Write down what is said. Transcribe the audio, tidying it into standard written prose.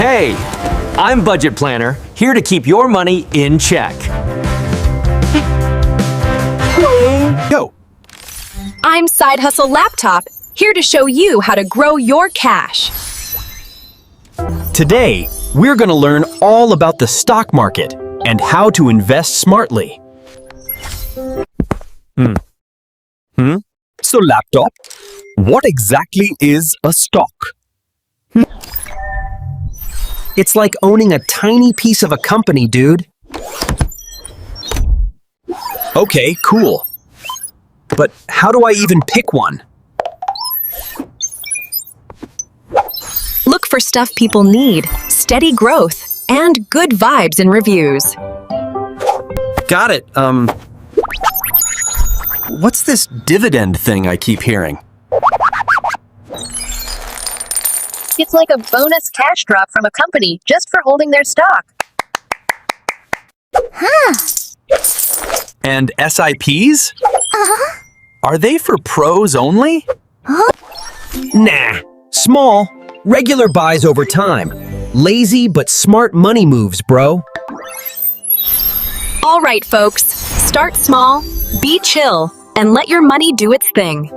Hey, I'm Budget Planner, here to keep your money in check. Go. I'm Side Hustle Laptop, here to show you how to grow your cash. Today, we're going to learn all about the stock market and how to invest smartly. So, laptop, what exactly is a stock? It's like owning a tiny piece of a company, dude. Okay, cool. But how do I even pick one? Look for stuff people need, steady growth, and good vibes in reviews. Got it. What's this dividend thing I keep hearing? It's like a bonus cash drop from a company just for holding their stock. And SIPs? Are they for pros only? Nah. Small, regular buys over time. Lazy but smart money moves, bro. All right, folks, start small, be chill, and let your money do its thing.